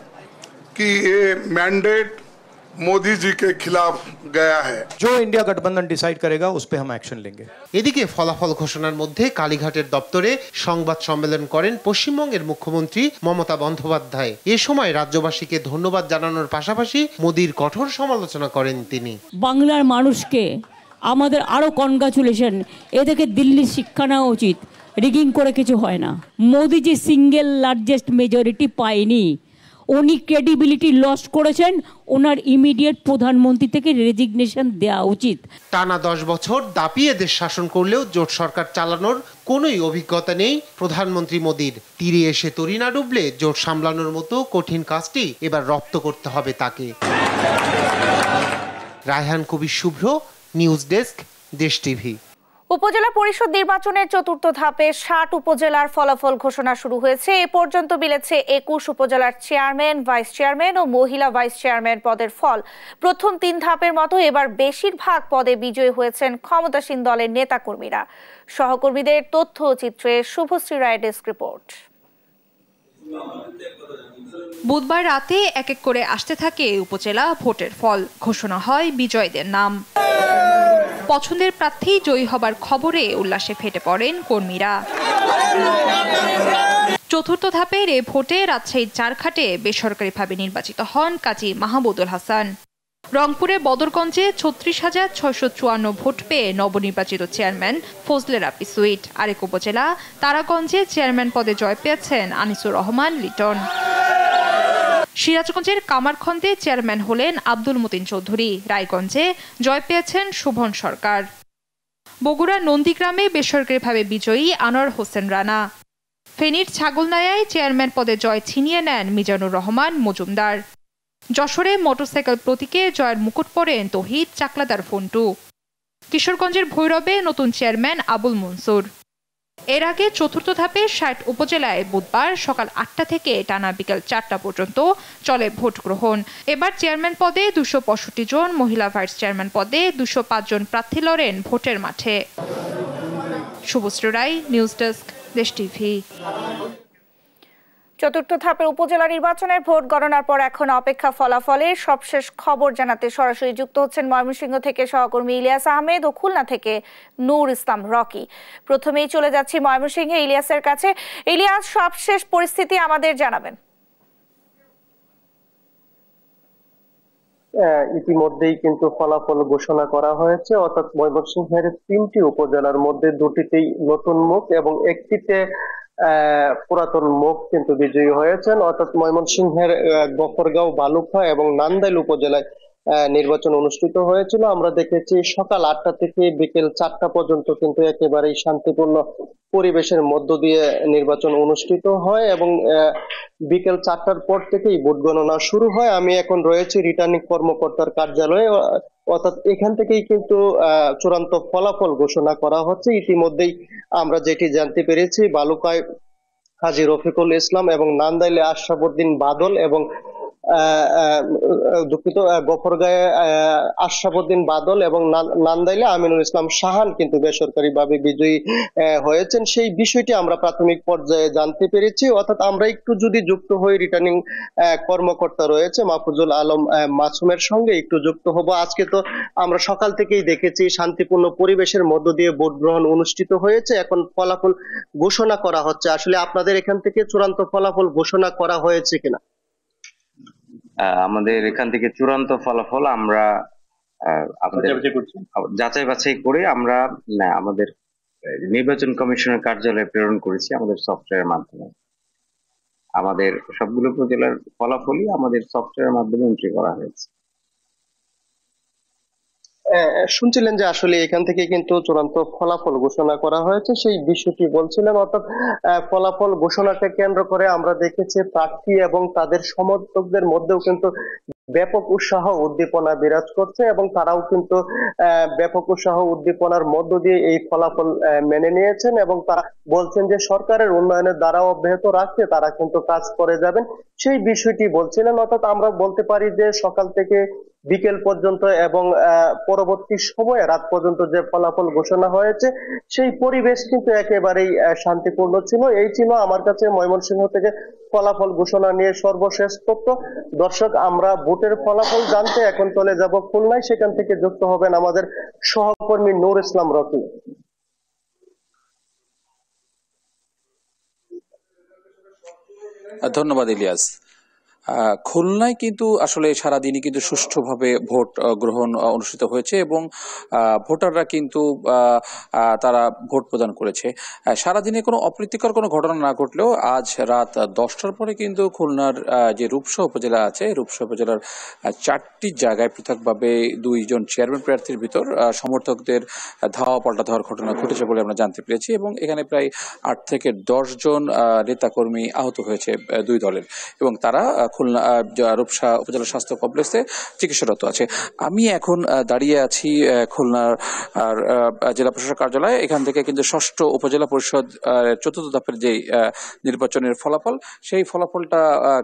Speaker 2: कि ये मैंडेट मोदी जी के खिलाफ गया है। जो इंडिया गठबंधन डिसाइड करेगा उस पे हम एक्शन लेंगे।
Speaker 24: এদিকে ফলাফল ঘোষণার মধ্যে কালীঘাটের দপ্তরে সংবাদ সম্মেলন করেন পশ্চিমবঙ্গের মুখ্যমন্ত্রী মমতা বন্দ্যোপাধ্যায়। এ সময় রাজ্যবাসীকে ধন্যবাদ জানানোর পাশাপাশি মোদির কঠোর সমালোচনা করেন তিনি।
Speaker 3: বাংলার মানুষকে আমাদের আরো কনগ্রাচুলেশন। এদেরকে দিল্লি শিক্ষা নেওয়া উচিত। রিগিং করে কিছু হয় না। মোদি যে সিঙ্গেল লার্জেস্ট মেজরিটি পায়নি, উনি ক্রেডিবিলিটি লস করেছেন। ওনার ইমিডিয়েট প্রধানমন্ত্রী থেকে রেজিগনেশন দেওয়া উচিত।
Speaker 24: টানা 10 বছর দাপিয়ে দেশ শাসন করলেও জোট সরকার চালানোর কোনোই অভিজ্ঞতা নেই প্রধানমন্ত্রী মোদির। তীরে এসে তরি না ডুবলে জোট সামলানোর মতো কঠিন কাজটি এবার রপ্ত করতে হবে তাকে। রায়হান কবির শুভ্র, নিউজ ডেস্ক, দেশ টিভি।
Speaker 1: উপজেলা পরিষদ নির্বাচনের চতুর্থ ধাপে 60 উপজেলার ফলাফল ঘোষণা শুরু হয়েছে। এ পর্যন্ত মিলেছে 21 উপজেলার চেয়ারম্যান, ভাইস চেয়ারম্যান ও মহিলা ভাইস চেয়ারম্যান পদের ফল। প্রথম 3 ধাপের মতো এবার বেশিরভাগ পদে বিজয়ী হয়েছেন ক্ষমতাসীন দলের নেতাকর্মীরা। সহকর্মীদের তথ্য চিত্রে শুভশ্রী রায়ের ডেস্ক রিপোর্ট।
Speaker 4: বুধবার রাতে এক এক করে আসতে থাকে উপজেলা ভোটের ফল। ঘোষণা হয় বিজয়ীদের নাম। পছন্দের প্রার্থী জয়ী হবার খবরে উল্লাসে ফেটে পড়েন কর্মীরা। চতুর্থ ধাপের এ ভোটে রাজশাহীর চারঘাটে বেসরকারিভাবে নির্বাচিত হন কাজী মাহমুদুল হাসান। রংপুরে বদরগঞ্জে 36,654 ভোট পেয়ে নবনির্বাচিত চেয়ারম্যান ফজলে রাব্বি সুইট। আরেক উপজেলা তারাগঞ্জে চেয়ারম্যান পদে জয় পেয়েছেন আনিসুর রহমান লিটন। সিরাজগঞ্জের কামারখন্দে চেয়ারম্যান হলেন আব্দুল মতিন চৌধুরী। রায়গঞ্জে জয় পেয়েছেন শোভন সরকার। বগুড়া নন্দীগ্রামে বেসরকারিভাবে বিজয়ী আনোয়ার হোসেন রানা। ফেনীর ছাগলনাইয়ায় চেয়ারম্যান পদে জয় ছিনিয়ে নেন মিজানুর রহমান মজুমদার। যশোরে মোটরসাইকেল প্রতীকে জয়ের মুকুট পড়েন তৌহিদ চাকলাদার ফন্টু। কিশোরগঞ্জের ভৈরবে নতুন চেয়ারম্যান আবুল মনসুর। এর আগে চতুর্থ ধাপে 60 উপজেলায় বুধবার সকাল 8টা থেকে টানা বিকাল 4টা পর্যন্ত চলে ভোট গ্রহণ। এবার চেয়ারম্যান পদে 265 জন, মহিলা ভাইস চেয়ারম্যান পদে 205 জন প্রার্থী লড়েন ভোটের মাঠে। শুভশ্রী রায়, নিউজ ডেস্ক, দেশ টিভি।
Speaker 1: চতুর্থ ধাপের উপজেলা নির্বাচনের ভোট গণনার পর এখন অপেক্ষা ফলাফলের। সবশেষ খবর জানাতে সরাসরি যুক্ত হচ্ছেন ময়মনসিংহ থেকে সহকর্মী ইলিয়াস আহমেদ ও খুলনা থেকে নূর ইসলাম রকি। প্রথমেই চলে যাচ্ছি ময়মনসিংহে ইলিয়াসের কাছে। ইলিয়াস, সবশেষ পরিস্থিতি আমাদের জানাবেন।
Speaker 6: ইতিমধ্যেই কিন্তু ফলাফল ঘোষণা করা হয়েছে, অর্থাৎ ময়মনসিংহের 3টি উপজেলার মধ্যে 2টিতেই নতুন মুখ এবং একটিতে পুরাতন মুখ কিন্তু বিজয়ী হয়েছেন। অর্থাৎ ময়মনসিংহের গফরগাঁও, বালুখা এবং নান্দাইল উপজেলায় নির্বাচন অনুষ্ঠিত হয়েছিল। আমরা দেখেছি সকাল 8টা থেকে বিকেল 4টা পর্যন্ত কিন্তু একেবারেই শান্তিপূর্ণ পরিবেশের মধ্য দিয়ে নির্বাচন অনুষ্ঠিত হয় এবং বিকেল 4টার পর থেকেই ভোট গণনা শুরু হয়। আমি এখন রয়েছি রিটার্নিং কর্মকর্তার কার্যালয়ে, অর্থাৎ এখান থেকেই কিন্তু চূড়ান্ত ফলাফল ঘোষণা করা হচ্ছে। ইতিমধ্যেই আমরা যেটি জানতে পেরেছি, বালুকায় হাজী রফিকুল ইসলাম এবং নান্দাইলে আশরাফুদ্দিন বাদল এবং দুঃখিত গফরগাঁয়ে আশরাফুদ্দিন বাদল এবং নান্দাইলে আমিনুল ইসলাম শাহান কিন্তু বেসরকারিভাবে বিজয়ী হয়েছেন। সেই বিষয়টি আমরা প্রাথমিক পর্যায়ে জানতে পেরেছি। অর্থাৎ আমরা একটু যদি যুক্ত হই, রিটার্নিং কর্মকর্তা রয়েছে মাহফুজুল আলম মাসুমের সঙ্গে একটু যুক্ত হব। আজকে তো আমরা সকাল থেকেই দেখেছি শান্তিপূর্ণ পরিবেশের মধ্য দিয়ে ভোট গ্রহণ অনুষ্ঠিত হয়েছে। এখন ফলাফল ঘোষণা করা হচ্ছে। আসলে আপনাদের এখান থেকে চূড়ান্ত ফলাফল ঘোষণা করা হয়েছে কিনা?
Speaker 25: আমাদের এখান থেকে চূড়ান্ত ফলাফল আমরা যাচাই বাছাই করে আমরা আমাদের নির্বাচন কমিশনের কার্যালয়ে প্রেরণ করেছি আমাদের সফটওয়্যারের মাধ্যমে। আমাদের সবগুলো উপজেলার ফলাফলই আমাদের সফটওয়্যারের মাধ্যমে এন্ট্রি করা হয়েছে।
Speaker 6: শুনছিলেন যে আসলে এখান থেকে কিন্তু চূড়ান্ত ফলাফল ঘোষণা করা হয়েছে, সেই বিষয়টি বলছিলেন। অর্থাৎ ফলাফল ঘোষণাকে কেন্দ্র করে আমরা দেখেছি প্রার্থী এবং তাদের সমর্থকদের মধ্যেও কিন্তু ব্যাপক উৎসাহ উদ্দীপনা বিরাজ করছে এবং তারাও কিন্তু ব্যাপক উৎসাহ উদ্দীপনার মধ্য দিয়ে এই ফলাফল মেনে নিয়েছেন এবং তারা বলছেন যে সরকারের উন্নয়নের দ্বারা অব্যাহত রাখতে তারা কিন্তু কাজ করে যাবেন, সেই বিষয়টি বলছিলেন। অর্থাৎ আমরা বলতে পারি যে সকাল থেকে বিকেল পর্যন্ত এবং পরবর্তী সময়ে রাত পর্যন্ত যে ফলাফল ঘোষণা হয়েছে সেই পরিবেশ কিন্তু একেবারেই শান্তিপূর্ণ ছিল। এই ছিল আমার কাছে ময়মনসিংহ থেকে ফলাফল ঘোষণা নিয়ে সর্বশেষ তথ্য। দর্শক, আমরা ভোটের ফলাফল জানতে এখন চলে যাব খুলনায়, সেখান থেকে যুক্ত হবেন আমাদের সহকর্মী নূর ইসলাম রকি।
Speaker 7: ধন্যবাদ ইলিয়াস। খুলনায় কিন্তু আসলে সারাদিনই কিন্তু সুষ্ঠুভাবে ভোট গ্রহণ অনুষ্ঠিত হয়েছে এবং ভোটাররা কিন্তু তারা ভোট প্রদান করেছে। সারাদিনে কোনো অপ্রীতিকর কোনো ঘটনা না ঘটলেও আজ রাত 10টার পরে কিন্তু খুলনার যে রূপসা উপজেলা আছে, রূপসা উপজেলার 4টি জায়গায় পৃথকভাবে 2জন চেয়ারম্যান প্রার্থীর ভিতর সমর্থকদের ধাওয়া পাল্টা দেওয়ার ঘটনা ঘটেছে বলে আমরা জানতে পেরেছি এবং এখানে প্রায় 8 থেকে 10 জন নেতাকর্মী আহত হয়েছে দুই দলের এবং তারা খুলনা রূপসা উপজেলা স্বাস্থ্য কমপ্লেক্সে চিকিৎসারত আছে। আমি এখন দাঁড়িয়ে আছি খুলনার জেলা প্রশাসক কার্যালয়ে। এখান থেকে কিন্তু 6ষ্ঠ উপজেলা পরিষদ 4th ধাপের যে নির্বাচনের ফলাফল, সেই ফলাফলটা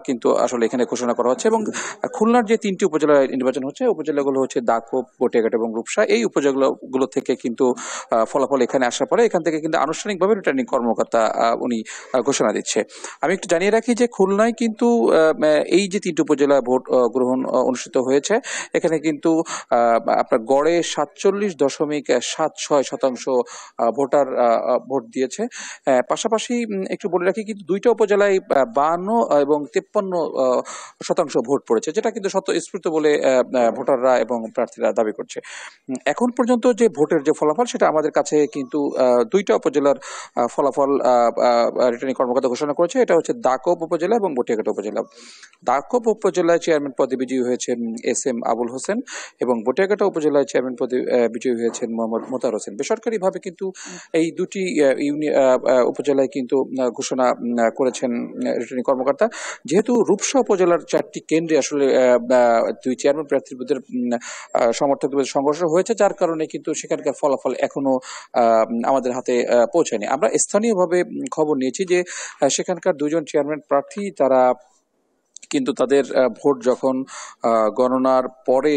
Speaker 7: কিন্তু আসলে এখানে ঘোষণা করা হচ্ছে এবং খুলনার যে 3টি উপজেলায় নির্বাচন হচ্ছে, উপজেলাগুলো হচ্ছে দাকোপ, গটিয়াঘাট এবং রূপসা। এই উপজেলাগুলো থেকে কিন্তু ফলাফল এখানে আসার পরে এখান থেকে কিন্তু আনুষ্ঠানিকভাবে রিটার্নিং কর্মকর্তা উনি ঘোষণা দিচ্ছে। আমি একটু জানিয়ে রাখি যে খুলনায় কিন্তু এই যে 3টি উপজেলায় ভোট গ্রহণ অনুষ্ঠিত হয়েছে, এখানে কিন্তু আপনার গড়ে 47.76% ভোটার ভোট দিয়েছে। পাশাপাশি একটু বলে রাখি কিন্তু 2টা উপজেলায় 52 এবং 53% ভোট পড়েছে, যেটা কিন্তু স্বতঃস্ফূর্ত বলে ভোটাররা এবং প্রার্থীরা দাবি করছে। এখন পর্যন্ত যে ভোটের যে ফলাফল, সেটা আমাদের কাছে কিন্তু 2টা উপজেলার ফলাফল রিটার্নিং কর্মকর্তা ঘোষণা করেছে। এটা হচ্ছে দাকোপ উপজেলা এবং গটিয়াঘাট উপজেলা। দাকোপ উপজেলায় চেয়ারম্যান পদে বিজয়ী হয়েছেন SM আবুল হোসেন এবং গটিয়াঘাটা উপজেলায় চেয়ারম্যান পদে বিজয়ী হয়েছেন মোহাম্মদ মোতার হোসেন। বেসরকারিভাবে কিন্তু এই দুটি উপজেলায় কিন্তু ঘোষণা করেছেন রিটার্নিং কর্মকর্তা। যেহেতু রূপসা উপজেলার 4টি কেন্দ্রে আসলে 2 চেয়ারম্যান প্রার্থীর মধ্যে সমর্থকদের সংঘর্ষ হয়েছে, যার কারণে কিন্তু সেখানকার ফলাফল এখনো আমাদের হাতে পৌঁছায়নি। আমরা স্থানীয়ভাবে খবর নিয়েছি যে সেখানকার 2জন চেয়ারম্যান প্রার্থী তারা কিন্তু তাদের ভোট যখন গণনার পরে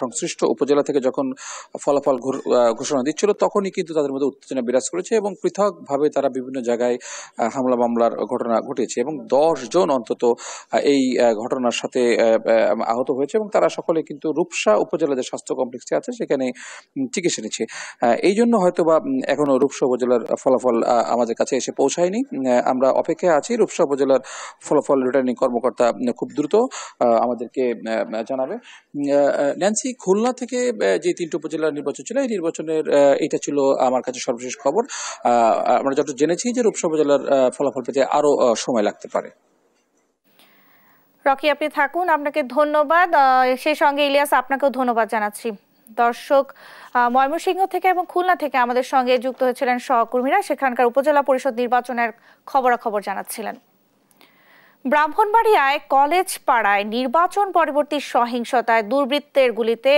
Speaker 7: সংশ্লিষ্ট উপজেলা থেকে যখন ফলাফল ঘোষণা দিচ্ছিল, তখনই কিন্তু তাদের মধ্যে উত্তেজনা বিরাজ করেছে এবং পৃথকভাবে তারা বিভিন্ন জায়গায় হামলা মামলার ঘটনা ঘটেছে এবং 10 জন অন্তত এই ঘটনার সাথে আহত হয়েছে এবং তারা সকলে কিন্তু রূপসা উপজেলা যে স্বাস্থ্য কমপ্লেক্সে আছে সেখানে চিকিৎসা নিচ্ছে। এই জন্য হয়তো বা এখনো রূপসা উপজেলার ফলাফল আমাদের কাছে এসে পৌঁছায়নি। আমরা অপেক্ষায় আছি রূপসা উপজেলার ফলাফল রিটার্নিং কর্মকর্তা খুব দ্রুত আমাদেরকে জানাবে। ন্যান্সি, খুলনা থেকে যে 3টি উপজেলার নির্বাচন ছিল, এই নির্বাচনের এটা ছিল আমার কাছে সর্বশেষ খবর। আমরা যত জেনেছি যে রূপসা উপজেলার ফলাফল পেতে আরো সময় লাগতে পারে।
Speaker 1: রকি, আপনি থাকুন, আপনাকে ধন্যবাদ। সেই সঙ্গে ইলিয়াস, আপনাকেও ধন্যবাদ জানাচ্ছি। দর্শক, ময়মনসিংহ থেকে এবং খুলনা থেকে আমাদের সঙ্গে যুক্ত হয়েছিলেন সহকর্মীরা, সেখানকার উপজেলা পরিষদ নির্বাচনের খবরাখবর জানাচ্ছিলেন। ব্রাহ্মণবাড়িয়ায় কলেজ পাড়ায় নির্বাচন পরবর্তী সহিংসতায় দুর্বৃত্তের গুলিতে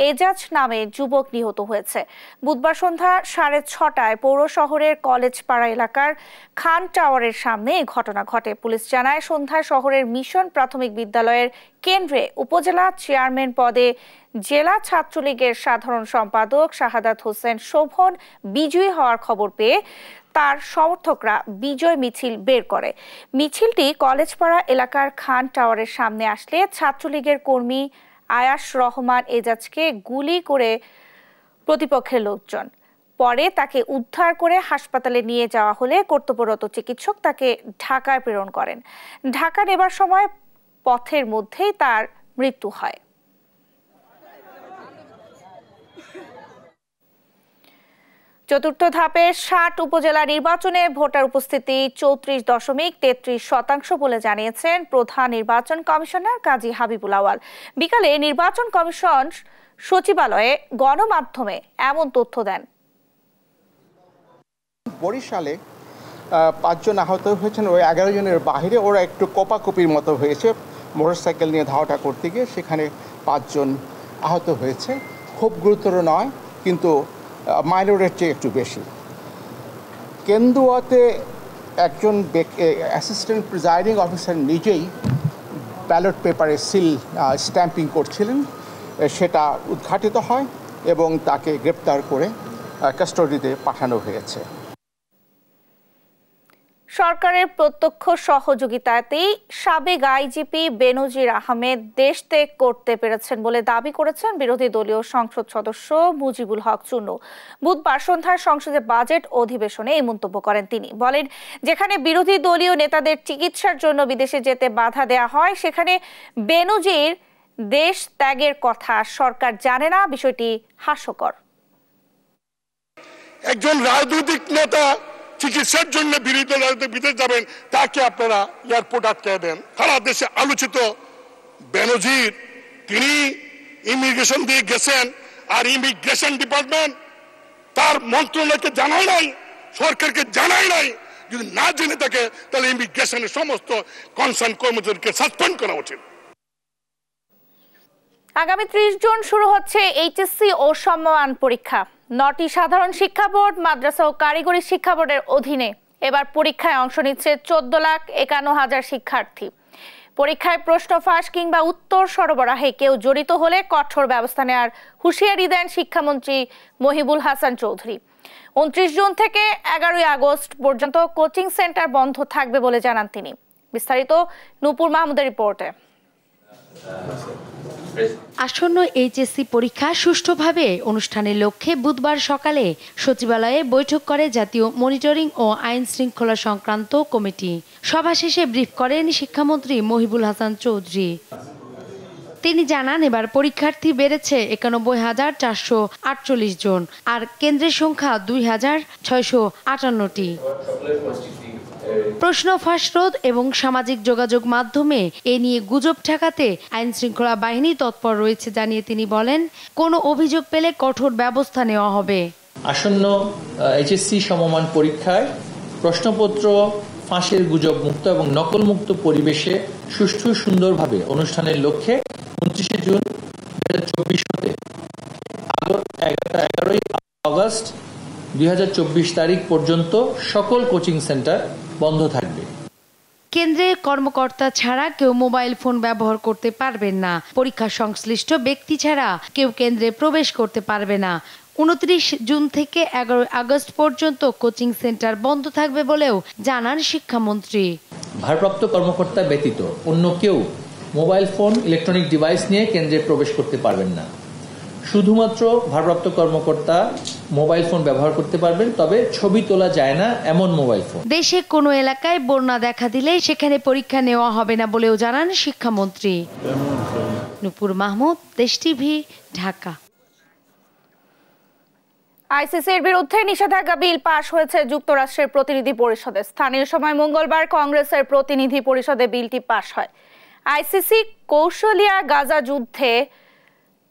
Speaker 1: এজাজ নামে যুবক নিহত হয়েছে। বুধবার সন্ধ্যা 6:30টায় পৌর শহরের কলেজ পাড়া এলাকার খান টাওয়ারের সামনে এই ঘটনা ঘটে। পুলিশ জানায়, সন্ধ্যায় শহরের মিশন প্রাথমিক বিদ্যালয়ের কেন্দ্রে উপজেলা চেয়ারম্যান পদে জেলা ছাত্রলীগের সাধারণ সম্পাদক শাহাদাত হোসেন শোভন বিজয়ী হওয়ার খবর পেয়ে তার সমর্থকরা বিজয় মিছিল বের করে। মিছিলটি কলেজপাড়া এলাকার খান টাওয়ারের সামনে আসলে ছাত্রলীগের কর্মী আয়াস রহমান এজাজকে গুলি করে প্রতিপক্ষের লোকজন। পরে তাকে উদ্ধার করে হাসপাতালে নিয়ে যাওয়া হলে কর্তব্যরত চিকিৎসক তাকে ঢাকায় প্রেরণ করেন। ঢাকা নেবার সময় পথের মধ্যেই তার মৃত্যু হয়। চতুর্থ ধাপে 60 উপজেলা নির্বাচনে ভোটার উপস্থিতি 34.33% বলে জানিয়েছেন প্রধান নির্বাচন কমিশনার কাজী হাবিবুল আওয়াল। বিকালে নির্বাচন কমিশন সচিবালয়ে গণমাধ্যমে এমন তথ্য দেন।
Speaker 8: বরিশালে 5 জন আহত হয়েছেন, ওই 11 জনের বাইরে ওরা একটু কোপাকুপির মতো হয়েছে মোটরসাইকেল নিয়ে ধাওয়াটা করতে গিয়ে, সেখানে 5 জন আহত হয়েছে। খুব গুরুতর নয়, কিন্তু মাইনরের চেয়ে একটু বেশি। কেন্দুয়াতে একজন অ্যাসিস্ট্যান্ট প্রিজাইডিং অফিসার নিজেই ব্যালট পেপারে সিল স্ট্যাম্পিং করছিলেন, সেটা উদ্ঘাটিত হয় এবং তাকে গ্রেপ্তার করে কাস্টডিতে পাঠানো হয়েছে।
Speaker 1: সরকারের প্রত্যক্ষ সহযোগিতাতেই সাবেক আইজিপি বেনজির আহমেদ দেশ ত্যাগ করতে পেরেছেন বলে দাবি করেছেন বিরোধী দলীয় সংসদ সদস্য মুজিবুল হক চুন্নু। বুধবার সন্ধ্যায় সংসদে বাজেট অধিবেশনে এই মন্তব্য করেন তিনি। বলেন, যেখানে বিরোধী দলীয় নেতাদের চিকিৎসার জন্য বিদেশে যেতে বাধা দেয়া হয়, সেখানে বেনজির দেশ ত্যাগের কথা সরকার জানে না, বিষয়টি হাস্যকর।
Speaker 2: একজন রাজনৈতিক নেতা চিকিৎসার জন্য বিদেশ যাবেন, তাকে আপনারা এয়ারপোর্ট আটকে দেন। সারা দেশে আলোচিত বেনজির, তিনি ইমিগ্রেশন দিয়ে গেছেন, আর ইমিগ্রেশন ডিপার্টমেন্ট তার মন্ত্রণালয়কে জানায় নাই, সরকারকে জানায় নাই। যদি না জেনে থাকে তাহলে ইমিগ্রেশনের সমস্ত কনসার্ন কর্মচারীকে সাসপেন্ড করা উচিত।
Speaker 1: আগামী 30 জুন শুরু হচ্ছে এইচএসসি ও সমমান পরীক্ষা। 9টি সাধারণ শিক্ষা বোর্ড, মাদ্রাসা ও কারিগরি শিক্ষা বোর্ডের অধীনে এবার পরীক্ষায় অংশ নিচ্ছে 14,51,000 শিক্ষার্থী। পরীক্ষায় প্রশ্ন ফাঁস কিংবা উত্তর সরবরাহে কেউ জড়িত হলে কঠোর ব্যবস্থা নেওয়ার হুঁশিয়ারি দেন শিক্ষামন্ত্রী মহিবুল হাসান চৌধুরী। 29 জুন থেকে 11 আগস্ট পর্যন্ত কোচিং সেন্টার বন্ধ থাকবে বলে জানান তিনি। বিস্তারিত নূপুর মাহমুদের রিপোর্টে।
Speaker 9: আসন্ন এইচএসসি পরীক্ষা সুষ্ঠুভাবে অনুষ্ঠানের লক্ষ্যে বুধবার সকালে সচিবালয়ে বৈঠক করে জাতীয় মনিটরিং ও আইন শৃঙ্খলা সংক্রান্ত কমিটি। সভা শেষে ব্রিফ করেন শিক্ষামন্ত্রী মহিবুল হাসান চৌধুরী। তিনি জানান, এবার পরীক্ষার্থী বেড়েছে 91,448 জন, আর কেন্দ্রের সংখ্যা 2,658টি। প্রশ্ন ফাঁস রোধ এবং সামাজিক যোগাযোগ মাধ্যমে এ নিয়ে গুজব ঠেকাতে আইন শৃঙ্খলা বাহিনী তৎপর রয়েছে জানিয়ে তিনি বলেন, কোনো অভিযোগ পেলে কঠোর ব্যবস্থা নেওয়া হবে।
Speaker 10: আসন্ন এইচএসসি সমমান পরীক্ষায় প্রশ্নপত্র ফাঁসের গুজব মুক্ত এবং নকল মুক্ত পরিবেশে সুষ্ঠু সুন্দরভাবে অনুষ্ঠানের লক্ষ্যে 29 জুন 2024 হতে 11 আগস্ট 2024 তারিখ পর্যন্ত সকল কোচিং সেন্টার বন্ধ থাকবে।
Speaker 9: কেন্দ্রের কর্মকর্তা ছাড়া কেউ মোবাইল ফোন ব্যবহার করতে পারবেন না। পরীক্ষা সংশ্লিষ্ট ব্যক্তি ছাড়া কেউ কেন্দ্রে প্রবেশ করতে পারবে না। 29 জুন থেকে 11 আগস্ট পর্যন্ত কোচিং সেন্টার বন্ধ থাকবে বলেও জানান শিক্ষামন্ত্রী।
Speaker 10: ভারপ্রাপ্ত কর্মকর্তা ব্যতীত অন্য কেউ মোবাইল ফোন, ইলেকট্রনিক ডিভাইস নিয়ে কেন্দ্রে প্রবেশ করতে পারবেন না। শুধুমাত্র ভারপ্রাপ্ত কর্মকর্তা মোবাইল ফোন ব্যবহার করতে পারবেন, তবে ছবি তোলা যায় না এমন মোবাইল ফোন।
Speaker 9: দেশে কোনো এলাকায় বন্যা দেখা দিলে সেখানে পরীক্ষা নেওয়া হবে না বলেও জানান শিক্ষামন্ত্রী। নূপুর মাহমুদ, দেশ টিভি, ঢাকা।
Speaker 1: আইসিসির বিরুদ্ধে নিষেধাজ্ঞা বিল পাশ হয়েছে যুক্তরাষ্ট্রের প্রতিনিধি পরিষদে। স্থানীয় সময় মঙ্গলবার কংগ্রেসের প্রতিনিধি পরিষদে বিলটি পাশ হয়। আইসিসি কৌশলিয়া গাজা যুদ্ধে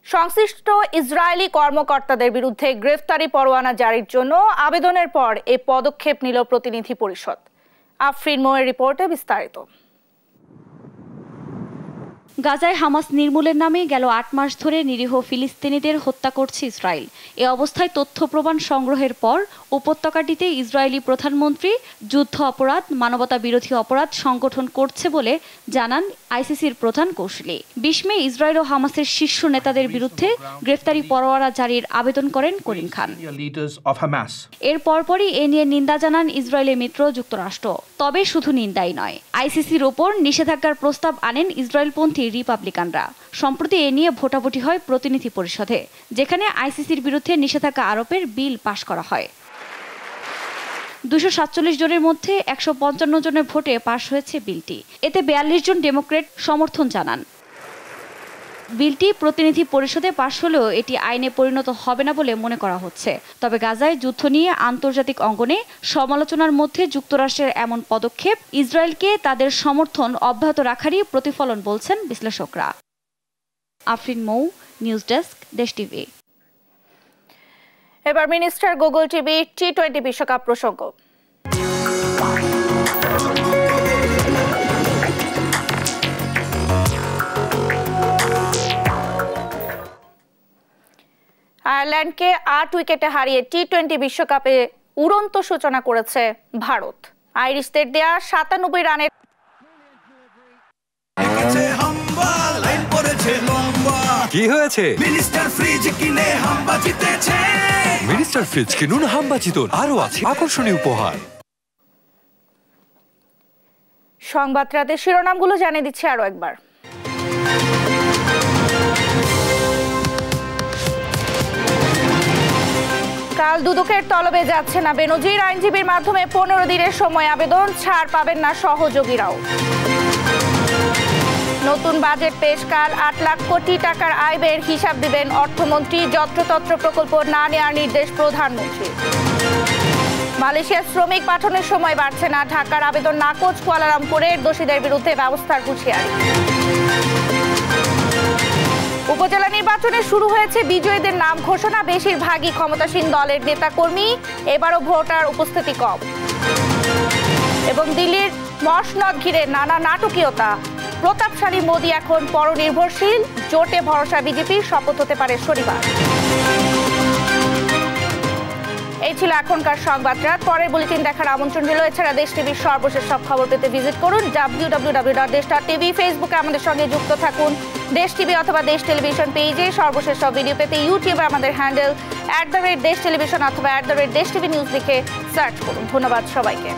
Speaker 1: সংশ্লিষ্ট ইসরায়েলি কর্মকর্তাদের বিরুদ্ধে গ্রেফতারি পরোয়ানা জারির জন্য আবেদনের পর এই পদক্ষেপ নিল প্রতিনিধি পরিষদ। আফরিন মোয়ের রিপোর্টে বিস্তারিত।
Speaker 11: গাজায় হামাস নির্মূলের নামে গেল 8 মাস ধরে নিরীহ ফিলিস্তিনিদের হত্যা করছে ইসরায়েল। এ অবস্থায় তথ্য প্রমাণ সংগ্রহের পর উপত্যকাটিতে ইসরায়েলি প্রধানমন্ত্রী যুদ্ধ অপরাধ, মানবতা বিরোধী অপরাধ সংগঠন করছে বলে জানান আইসিসির প্রধান কৌশলী। 20 মে ইসরায়েল ও হামাসের শীর্ষ নেতাদের বিরুদ্ধে গ্রেফতারি পরোয়ানা জারির আবেদন করেন করিম খান। এর পরপরই এ নিয়ে নিন্দা জানান ইসরায়েলের মিত্র যুক্তরাষ্ট্র। তবে শুধু নিন্দাই নয়, আইসিসির ওপর নিষেধাজ্ঞার প্রস্তাব আনেন ইসরায়েলপন্থী রিপাবলিকানরা। সম্প্রতি এ নিয়ে ভোটাভুটি হয় প্রতিনিধি পরিষদে, যেখানে আইসিসির বিরুদ্ধে নিষেধাজ্ঞা আরোপের বিল পাশ করা হয়। 247 জনের মধ্যে 155 জনের ভোটে পাশ হয়েছে বিলটি। এতে 42 জন ডেমোক্রেট সমর্থন জানান। বিলটি প্রতিনিধি পরিষদে পাশ হলেও এটি আইনে পরিণত হবে না বলে মনে করা হচ্ছে। তবে গাজায় যুদ্ধ নিয়ে আন্তর্জাতিক অঙ্গনে সমালোচনার মধ্যে যুক্তরাষ্ট্রের এমন পদক্ষেপ ইসরায়েলকে তাদের সমর্থন অব্যাহত রাখারই প্রতিফলন বলছেন বিশ্লেষকরা। আফরিন মৌ, নিউজ ডেস্ক, দেশ টিভি।
Speaker 1: এবার মিনিস্টার গুগল টিভি টি-20 বিশ্বকাপ প্রসঙ্গ। আয়ারল্যান্ডকে 8 উইকেটে হারিয়ে টি-20 বিশ্বকাপে উড়ন্ত সূচনা করেছে ভারত। আইরিশদের দেয়া 97 রানের
Speaker 5: কি হয়েছে? মিনিস্টার ফ্রিজ কিনে হাম্বা জিতেছে। মিনিস্টার ফ্রিজ কিনুন, হাম্বা জিতুন, আরো আছে আকর্ষণীয় উপহার।
Speaker 1: সংবাদ রাতের শিরোনামগুলো জানিয়ে দিচ্ছি আরো একবার। কাল দুদকের তলবে যাচ্ছে না বেনজির। আইনজীবীর মাধ্যমে 15 দিনের সময় আবেদন, ছাড় পাবেন না সহযোগীরাও। নতুন বাজেট পেশ, কাল 8 লাখ কোটি টাকার আয় ব্যয়ের হিসাব দিবেন অর্থমন্ত্রী। যত্রতত্র প্রকল্প না নেওয়ার নির্দেশ প্রধানমন্ত্রী। মালয়েশিয়ার শ্রমিক পাঠানোর সময় বাড়ছে না, ঢাকার আবেদন নাকচ। কুয়ালালামপুরের দোষীদের বিরুদ্ধে ব্যবস্থার হুঁশিয়ারি। উপজেলা নির্বাচনে শুরু হয়েছে বিজয়ীদের নাম ঘোষণা। বেশিরভাগই ক্ষমতাসীন দলের নেতাকর্মী, এবারও ভোটার উপস্থিতি কম। এবং দিল্লির মসনদ ঘিরে নানা নাটকীয়তা। প্রতাপশালী মোদি এখন পরনির্ভরশীল, জোটে ভরসা বিজেপির, শপথ হতে পারে শনিবার। এই ছিল এখনকার সংবাদ রাত। পরের বুলেটিন দেখার আমন্ত্রণ রইল। এছাড়া দেশ টিভির সর্বশেষ সব খবর পেতে ভিজিট করুন www.desh.tv। ফেসবুকে আমাদের সঙ্গে যুক্ত থাকুন দেশ টিভি অথবা দেশ টেলিভিশন পেজে। সর্বশেষ সব ভিডিও পেতে ইউটিউবে আমাদের হ্যান্ডেল @দেশ টেলিভিশন অথবা @দেশ টিভি নিউজ লিখে সার্চ করুন। ধন্যবাদ সবাইকে।